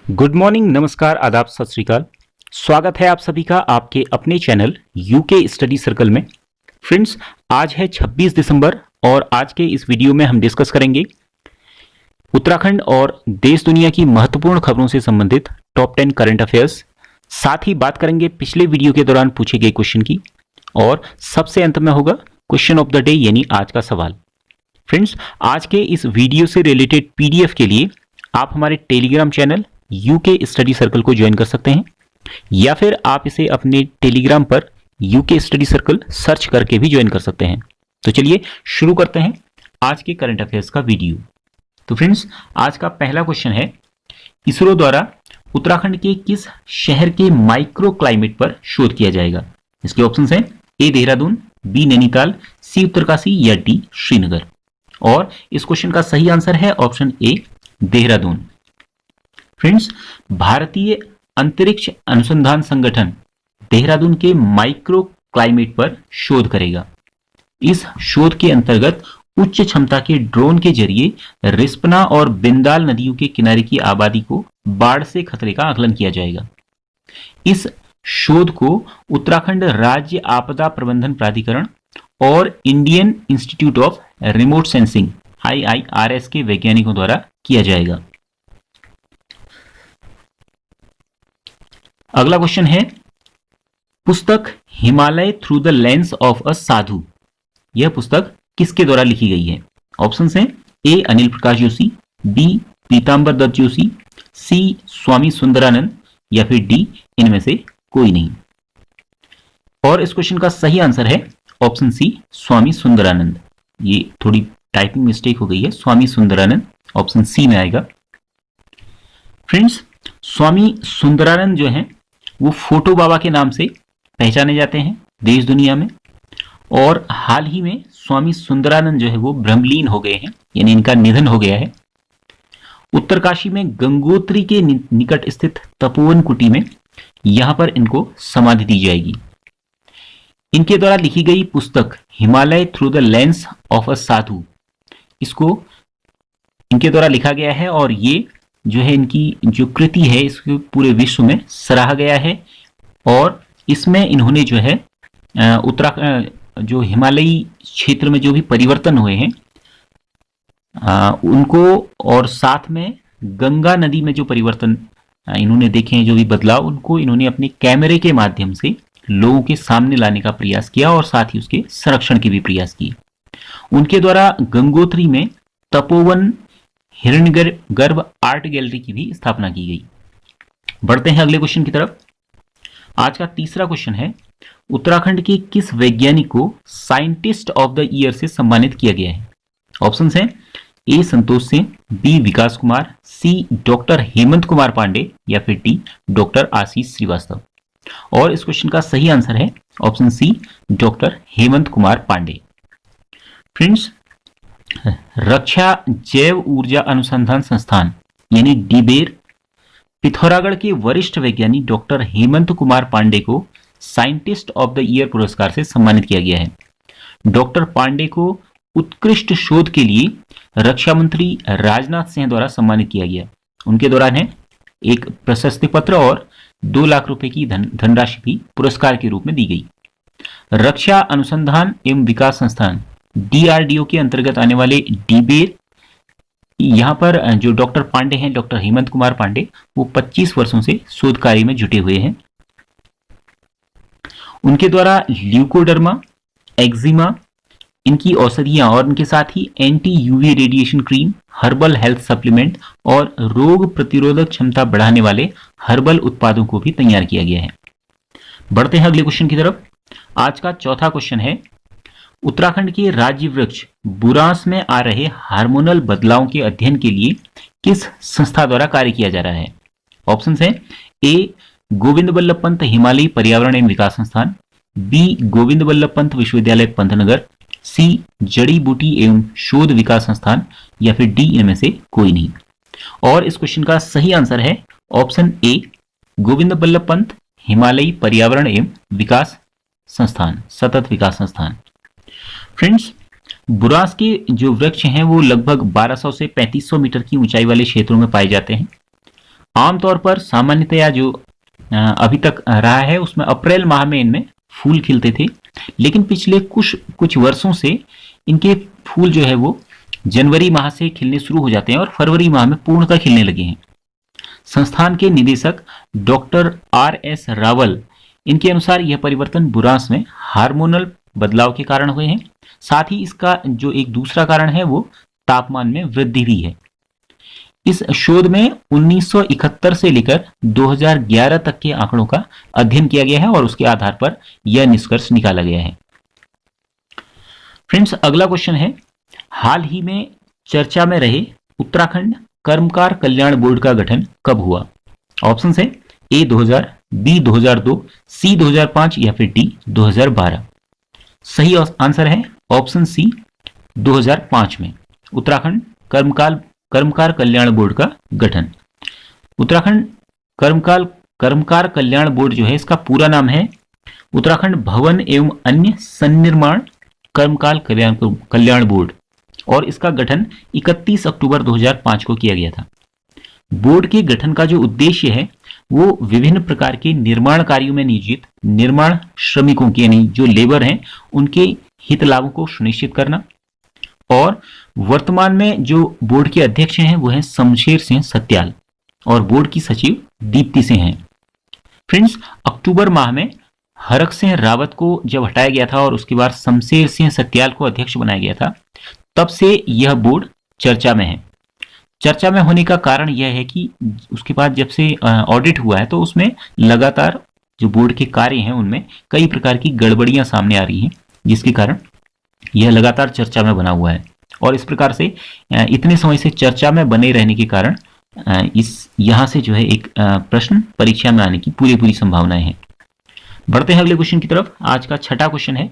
Good morning, नमस्कार, आदाब, सत श्री अकाल। स्वागत है आप सभी का आपके अपने चैनल यूके स्टडी सर्कल में। फ्रेंड्स, आज है 26 दिसंबर और आज के इस वीडियो में हम डिस्कस करेंगे उत्तराखंड और देश दुनिया की महत्वपूर्ण खबरों से संबंधित टॉप 10 करंट अफेयर्स। साथ ही बात करेंगे पिछले वीडियो के दौरान पूछे गए क्वेश्चन की और सबसे अंत में होगा क्वेश्चन ऑफ द डे यानी आज का सवाल। फ्रेंड्स, आज के इस वीडियो से रिलेटेड पीडीएफ के लिए आप हमारे Telegram channel UK study circle को ज्वाइन कर सकते हैं या फिर आप इसे अपने टेलीग्राम पर यूके स्टडी सर्कल सर्च करके भी ज्वाइन कर सकते हैं। तो चलिए शुरू करते हैं आज के करंट अफेयर्स का वीडियो। तो फ्रेंड्स, आज का पहला क्वेश्चन है, इसरो द्वारा उत्तराखंड के किस शहर के माइक्रो क्लाइमेट पर शोध किया जाएगा? इसके ऑप्शंस हैं ए देहरादून, बी नैनीताल, सी उत्तरकाशी या डी श्रीनगर। और इस क्वेश्चन का सही आंसर है ऑप्शन ए देहरादून। फ्रेंड्स, भारतीय अंतरिक्ष अनुसंधान संगठन देहरादून के माइक्रो क्लाइमेट पर शोध करेगा। इस शोध के अंतर्गत उच्च क्षमता के ड्रोन के जरिए रिस्पना और बिंदाल नदियों के किनारे की आबादी को बाढ़ से खतरे का आकलन किया जाएगा। इस शोध को उत्तराखंड राज्य आपदा प्रबंधन प्राधिकरण और Indian institute of remote sensing IIRS के वैज्ञानिकों द्वारा किया जाएगा। अगला क्वेश्चन है, पुस्तक Himalaya through the lens of a sadhu, यह पुस्तक किसके द्वारा लिखी गई है? ऑप्शंस हैं A Anil Prakash Joshi, B Pitambar Dutt Joshi, C Swami Sundaranand या फिर डी इनमें से कोई नहीं। और इस क्वेश्चन का सही आंसर है ऑप्शन सी स्वामी सुंदरानंद। ये थोड़ी टाइपिंग मिस्टेक हो गई है, स्वामी सुंदरानंद ऑप्शन सी में आएगा। फ्रेंड्स, स्वामी सुंदरानंद जो हैं वो फोटो बाबा के नाम से पहचाने जाते हैं देश दुनिया में, और हाल ही में स्वामी सुंदरानंद जो है वो ब्रह्मलीन हो गए हैं, यानी इनका निधन हो गया है। उत्तरकाशी में गंगोत्री के निकट स्थित तपोवन कुटी में यहां पर इनको समाधि दी जाएगी। इनके द्वारा लिखी गई पुस्तक Himalaya through the lens of a sadhu, इसको इनके द्वारा लिखा गया है और ये जो है इनकी जो कृति है इसको पूरे विश्व में सराहा गया है। और इसमें इन्होंने जो है उत्तराखंड जो हिमालयी क्षेत्र में जो भी परिवर्तन हुए हैं उनको, और साथ में गंगा नदी में जो परिवर्तन इन्होंने देखे हैं, जो भी बदलाव, उनको इन्होंने अपने कैमरे के माध्यम से लोगों के सामने लाने का प्रयास किया और साथ ही उसके संरक्षण के भी प्रयास किए। उनके द्वारा गंगोत्री में तपोवन हिरण्यगर्भ आर्ट गैलरी की भी स्थापना की गई। बढ़ते हैं अगले क्वेश्चन की तरफ। आज का तीसरा क्वेश्चन है, उत्तराखंड के किस वैज्ञानिक को साइंटिस्ट ऑफ द ईयर से सम्मानित किया गया है? ऑप्शंस हैं ए संतोष सिंह, बी विकास कुमार, सी डॉक्टर हेमंत कुमार पांडे या फिर डी डॉक्टर आशीष श्रीवास्तव। और इस क्वेश्चन का सही आंसर है option C doctor Hemant Kumar Pandey. Friends, रक्षा जैव ऊर्जा अनुसंधान संस्थान यानी डीबेर पिथौरागढ़ के वरिष्ठ वैज्ञानिक डॉक्टर हेमंत कुमार पांडे को साइंटिस्ट ऑफ द ईयर पुरस्कार से सम्मानित किया गया है। डॉक्टर पांडे को उत्कृष्ट शोध के लिए रक्षा मंत्री राजनाथ सिंह द्वारा सम्मानित किया गया। उनके दौरान है एक प्रशस्ति पत्र और 2 लाख रुपए की धनराशि भी पुरस्कार के रूप में दी गई। रक्षा अनुसंधान एवं विकास संस्थान DRDO के अंतर्गत आने वाले डीबेर, यहाँ पर जो डॉक्टर पांडे हैं, डॉक्टर हेमंत कुमार पांडे, वो 25 वर्षों से शोध कार्य में जुटे हुए हैं। उनके द्वारा ल्यूकोडर्मा, एक्जिमा, इनकी औषधियां और इनके साथ ही anti UV radiation cream, herbal health supplement और रोग प्रतिरोधक क्षमता बढ़ाने वाले हर्बल उत्पादों को भी तैयार किया गया है। बढ़ते हैं अगले क्वेश्चन की तरफ। आज का चौथा क्वेश्चन है, उत्तराखंड के राज्य वृक्ष बुरांस में आ रहे हार्मोनल बदलावों के अध्ययन के लिए किस संस्था द्वारा कार्य किया जा रहा है? ऑप्शंस हैं ए गोविंद बल्लभ पंत हिमालयी पर्यावरण एवं विकास संस्थान, बी गोविंद बल्लभ पंत विश्वविद्यालय पंतनगर, सी जड़ी बूटी एवं शोध विकास संस्थान या फिर डी इनमें से कोई नहीं। और इस क्वेश्चन का सही आंसर है ऑप्शन ए गोविंद बल्लभ पंत हिमालयी पर्यावरण एवं विकास संस्थान, सतत विकास संस्थान। फ्रेंड्स, बुरांस के जो वृक्ष हैं वो लगभग 1200 से 3500 मीटर की ऊंचाई वाले क्षेत्रों में पाए जाते हैं आमतौर पर सामान्यतया जो अभी तक रहा है उसमें अप्रैल माह में इनमें फूल खिलते थे, लेकिन पिछले कुछ वर्षों से इनके फूल जो है वो जनवरी माह से खिलने शुरू हो जाते हैं और फरवरी माह में पूर्णतः खिलने लगे हैं। संस्थान के निदेशक डॉक्टर RS रावल, इनके अनुसार यह परिवर्तन बुरांश में हार्मोनल बदलाव के कारण हुए हैं। साथ ही इसका जो एक दूसरा कारण है वो तापमान में वृद्धि भी है। इस शोध में 1971 से लेकर 2011 तक के आंकड़ों का अध्ययन किया गया है और उसके आधार पर यह निष्कर्ष निकाला गया है। फ्रेंड्स, अगला क्वेश्चन है, हाल ही में चर्चा में रहे उत्तराखंड कर्मकार कल्याण बोर्ड का गठन कब हुआ? ऑप्शन है A 2000, B 2002, C 2005 या फिर D 2012। सही आंसर है ऑप्शन C 2005 में उत्तराखंड कर्मकार कल्याण बोर्ड का गठन। उत्तराखंड कर्मकार कल्याण बोर्ड जो है इसका पूरा नाम है उत्तराखंड भवन एवं अन्य सन्निर्माण कर्मकार कल्याण बोर्ड और इसका गठन 31 अक्टूबर 2005 को किया गया था। बोर्ड के गठन का जो उद्देश्य है वो विभिन्न प्रकार के निर्माण कार्यों में नियोजित निर्माण श्रमिकों के यानी जो लेबर हैं उनके हित लाभों को सुनिश्चित करना, और वर्तमान में जो बोर्ड के अध्यक्ष हैं वो हैं शमशेर सिंह सत्याल और बोर्ड की सचिव दीप्ति सिंह हैं। फ्रेंड्स, अक्टूबर माह में हरक सिंह रावत को जब हटाया गया था और उसके बाद शमशेर सिंह सत्याल को अध्यक्ष बनाया गया था, तब से यह बोर्ड चर्चा में है। चर्चा में होने का कारण यह है कि उसके बाद जब से ऑडिट हुआ है तो उसमें लगातार जो बोर्ड के कार्य हैं उनमें कई प्रकार की गड़बड़ियां सामने आ रही हैं, जिसके कारण यह लगातार चर्चा में बना हुआ है। और इस प्रकार से इतने समय से चर्चा में बने रहने के कारण यहाँ से जो है एक प्रश्न परीक्षा में आने की पूरी संभावनाएं हैं। बढ़ते हैं अगले क्वेश्चन की तरफ। आज का छठा क्वेश्चन है,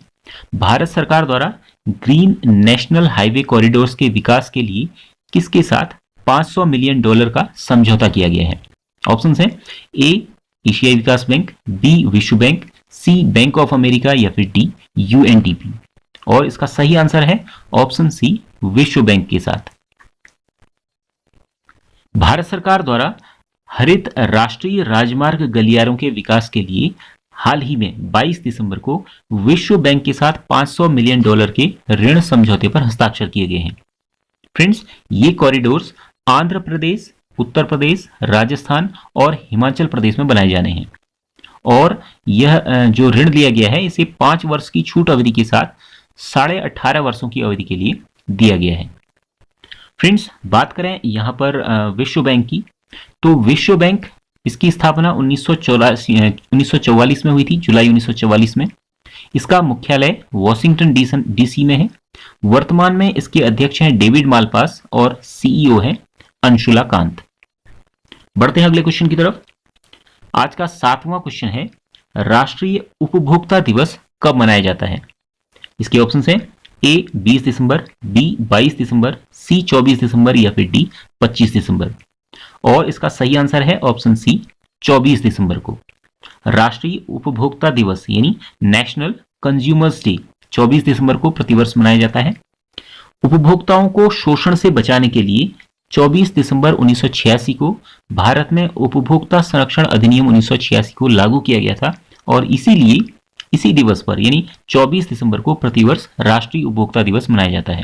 भारत सरकार द्वारा ग्रीन नेशनल हाईवे कॉरिडोर्स के विकास के लिए किसके साथ $500 मिलियन का समझौता किया गया है? ऑप्शन है A एशियाई विकास बैंक, B विश्व bank, C bank of America या फिर D UNDP। और इसका सही आंसर है ऑप्शन C विश्व बैंक के साथ। भारत सरकार द्वारा हरित राष्ट्रीय राजमार्ग गलियारों के विकास के लिए हाल ही में 22 दिसंबर को विश्व बैंक के साथ $500 मिलियन के ऋण समझौते पर हस्ताक्षर किए गए हैं। फ्रेंड्स, ये कॉरिडोर्स आंध्र प्रदेश, उत्तर प्रदेश, राजस्थान और हिमाचल प्रदेश में बनाए जाने हैं और यह जो ऋण लिया गया है इसे 5 वर्ष की छूट अवधि के साथ 18.5 वर्षों की अवधि के लिए दिया गया है। फ्रेंड्स, बात करें यहाँ पर विश्व बैंक की, तो विश्व बैंक इसकी स्थापना 1944 में हुई थी, जुलाई 1944 में। इसका मुख्यालय वॉशिंगटन DC में है। वर्तमान में इसके अध्यक्ष हैं डेविड मालपास और CEO है अंशुला कांत। बढ़ते हैं अगले क्वेश्चन की तरफ। आज का 7वां क्वेश्चन है, राष्ट्रीय उपभोक्ता दिवस कब मनाया जाता है? इसके ऑप्शन हैं A 20 December, B 22 December, C 24 दिसंबर या फिर D 25 दिसंबर। और इसका सही आंसर है ऑप्शन C 24 दिसंबर को। राष्ट्रीय उपभोक्ता दिवस यानी नेशनल कंज्यूमर्स डे 24 दिसंबर को प्रतिवर्ष मनाया जाता है। उपभोक्ताओं को शोषण से बचाने के लिए 24 दिसंबर 1986 को भारत में उपभोक्ता संरक्षण अधिनियम 1986 को लागू किया गया था और इसीलिए इसी दिवस पर यानी 24 दिसंबर को प्रतिवर्ष राष्ट्रीय उपभोक्ता दिवस मनाया जाता है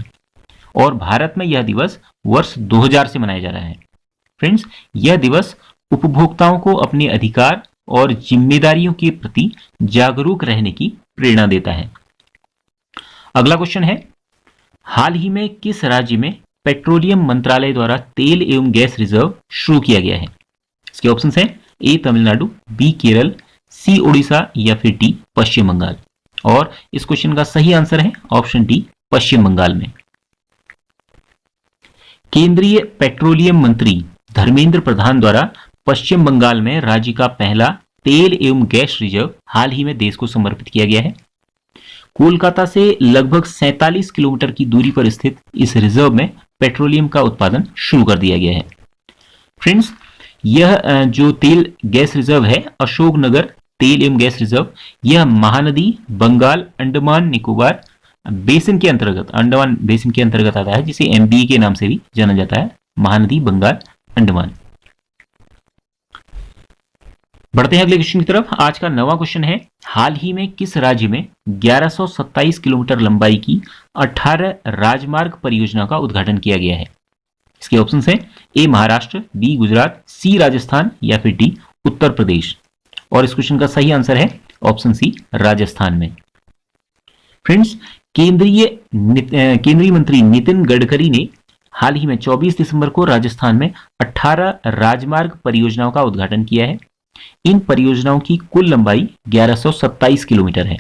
और भारत में यह दिवस वर्ष 2000 से मनाया जा रहा है। फ्रेंड्स, यह दिवस उपभोक्ताओं को अपने अधिकार और जिम्मेदारियों के प्रति जागरूक रहने की प्रेरणा देता है। अगला क्वेश्चन है, हाल ही में किस राज्य में पेट्रोलियम मंत्रालय द्वारा तेल एवं गैस रिजर्व शुरू किया गया है? इसके ऑप्शन हैं A Tamil Nadu, B Kerala, C Odisha या फिर D पश्चिम बंगाल। और इस क्वेश्चन का सही आंसर है ऑप्शन D पश्चिम बंगाल में। केंद्रीय पेट्रोलियम मंत्री धर्मेंद्र प्रधान द्वारा पश्चिम बंगाल में राज्य का पहला तेल एवं गैस रिजर्व हाल ही में देश को समर्पित किया गया है। कोलकाता से लगभग 47 किलोमीटर की दूरी पर स्थित इस रिजर्व में पेट्रोलियम का उत्पादन शुरू कर दिया गया है। फ्रेंड्स, यह जो तेल गैस रिजर्व है अशोकनगर तेल एवं गैस रिजर्व, यह महानदी बंगाल अंडमान निकोबार बेसिन के अंतर्गत अंडमान बेसिन के अंतर्गत आता है, जिसे MBE के नाम से भी जाना जाता है, महानदी बंगाल अंडमान। बढ़ते हैं अगले क्वेश्चन की तरफ। आज का 9वां क्वेश्चन है, हाल ही में किस राज्य में 1127 किलोमीटर लंबाई की 18 राजमार्ग परियोजना का उद्घाटन किया गया है? इसके ऑप्शन है ए महाराष्ट्र, बी गुजरात, सी राजस्थान या फिर डी उत्तर प्रदेश। और इस क्वेश्चन का सही आंसर है ऑप्शन सी राजस्थान में। फ्रेंड्स, केंद्रीय मंत्री नितिन गडकरी ने हाल ही में 24 दिसंबर को राजस्थान में 18 राजमार्ग परियोजनाओं का उद्घाटन किया है। इन परियोजनाओं की कुल लंबाई 1127 किलोमीटर है।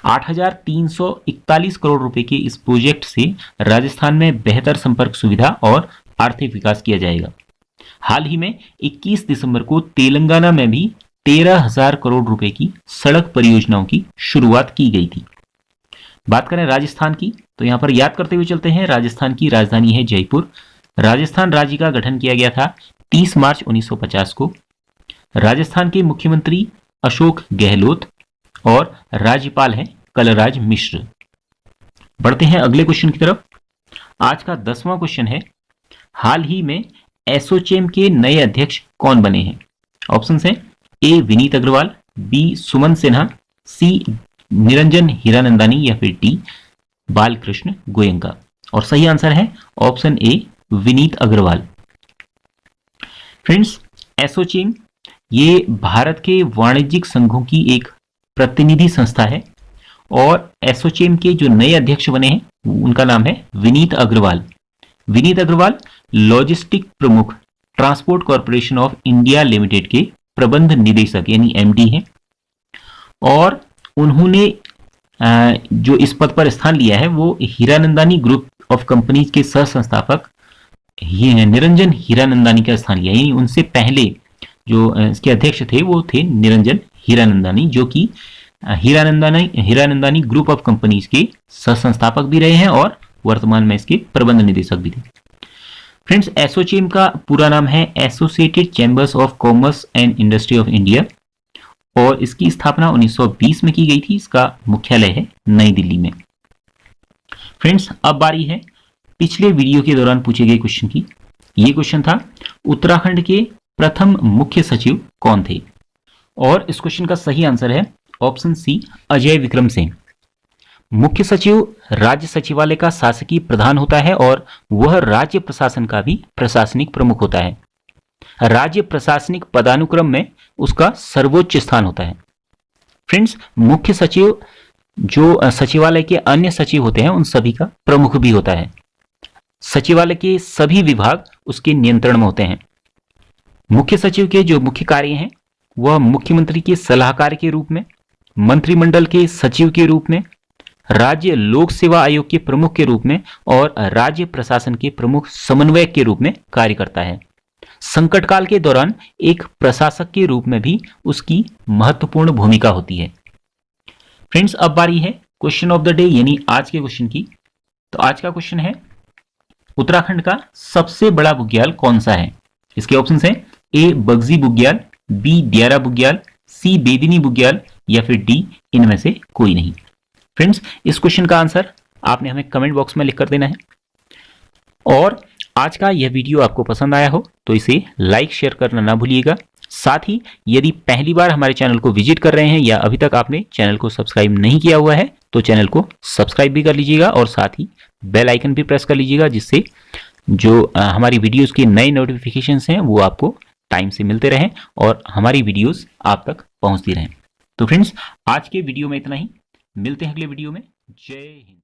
8,341 करोड़ रुपए के इस प्रोजेक्ट से राजस्थान में बेहतर संपर्क सुविधा और आर्थिक विकास किया जाएगा। हाल ही में 21 दिसंबर को तेलंगाना में भी 13,000 करोड़ रुपए की सड़क परियोजनाओं की शुरुआत की गई थी। बात करें राजस्थान की, तो यहां पर याद करते हुए चलते हैं, राजस्थान की राजधानी है जयपुर। राजस्थान राज्य का गठन किया गया था 30 मार्च 1950 को। राजस्थान के मुख्यमंत्री अशोक गहलोत और राज्यपाल हैं कलराज मिश्र। बढ़ते हैं अगले क्वेश्चन की तरफ। आज का 10वां क्वेश्चन है, हाल ही में एसोचैम के नए अध्यक्ष कौन बने हैं? ऑप्शन है A Vineet Agarwal, B Suman Sinha, C Niranjan Hiranandani या फिर डी बालकृष्ण गोयंका। और सही आंसर है option A Vineet Agarwal. Friends, ASSOCHAM ये भारत के वाणिज्यिक संघों की एक प्रतिनिधि संस्था है और एसोचैम के जो नए अध्यक्ष बने हैं उनका नाम है विनीत अग्रवाल। विनीत अग्रवाल लॉजिस्टिक प्रमुख transport corporation of India limited के प्रबंध निदेशक यानी एमडी हैं और उन्होंने जो इस पद पर स्थान लिया है वो हीरानंदानी ग्रुप ऑफ कंपनीज के सह संस्थापक निरंजन हीरानंदानी का स्थान लिया। यानी उनसे पहले जो इसके अध्यक्ष थे वो थे निरंजन हीरानंदानी, जो कि हीरानंदानी ग्रुप ऑफ कंपनीज के सह संस्थापक भी रहे हैं और वर्तमान में इसके प्रबंध निदेशक भी थे। फ्रेंड्स, एसोचैम का पूरा नाम है associated chambers of commerce and industry of India और इसकी स्थापना 1920 में की गई थी। इसका मुख्यालय है नई दिल्ली में। फ्रेंड्स, अब बारी है पिछले वीडियो के दौरान पूछे गए क्वेश्चन की। ये क्वेश्चन था, उत्तराखंड के प्रथम मुख्य सचिव कौन थे? और इस क्वेश्चन का सही आंसर है ऑप्शन सी अजय विक्रम सिंह। मुख्य सचिव राज्य सचिवालय का शासकीय प्रधान होता है और वह राज्य प्रशासन का भी प्रशासनिक प्रमुख होता है। राज्य प्रशासनिक पदानुक्रम में उसका सर्वोच्च स्थान होता है। फ्रेंड्स, मुख्य सचिव जो सचिवालय के अन्य सचिव होते हैं उन सभी का प्रमुख भी होता है। सचिवालय के सभी विभाग उसके नियंत्रण में होते हैं। मुख्य सचिव के जो मुख्य कार्य हैं वह मुख्यमंत्री के सलाहकार के रूप में, मंत्रिमंडल के सचिव के रूप में, राज्य लोक सेवा आयोग के प्रमुख के रूप में और राज्य प्रशासन के प्रमुख समन्वयक के रूप में कार्य करता है। संकट काल के दौरान एक प्रशासक के रूप में भी उसकी महत्वपूर्ण भूमिका होती है। फ्रेंड्स, अब बारी है क्वेश्चन ऑफ द डे यानी आज के क्वेश्चन की। तो आज का क्वेश्चन है, उत्तराखंड का सबसे बड़ा बुग्याल कौन सा है? इसके ऑप्शन है ए बगजी बुग्याल, बी दियारा बुग्याल, सी बेदिनी बुग्याल या फिर डी इनमें से कोई नहीं। फ्रेंड्स, इस क्वेश्चन का आंसर आपने हमें कमेंट बॉक्स में लिख कर देना है। और आज का यह वीडियो आपको पसंद आया हो तो इसे लाइक शेयर करना ना भूलिएगा। साथ ही यदि पहली बार हमारे चैनल को विजिट कर रहे हैं या अभी तक आपने चैनल को सब्सक्राइब नहीं किया हुआ है तो चैनल को सब्सक्राइब भी कर लीजिएगा और साथ ही बेल आइकन भी प्रेस कर लीजिएगा, जिससे जो हमारी वीडियोस के नए नोटिफिकेशंस हैं वो आपको टाइम से मिलते रहें और हमारी वीडियोस आप तक पहुंचती रहें। तो फ्रेंड्स, आज के वीडियो में इतना ही। मिलते हैं अगले वीडियो में। जय हिंद।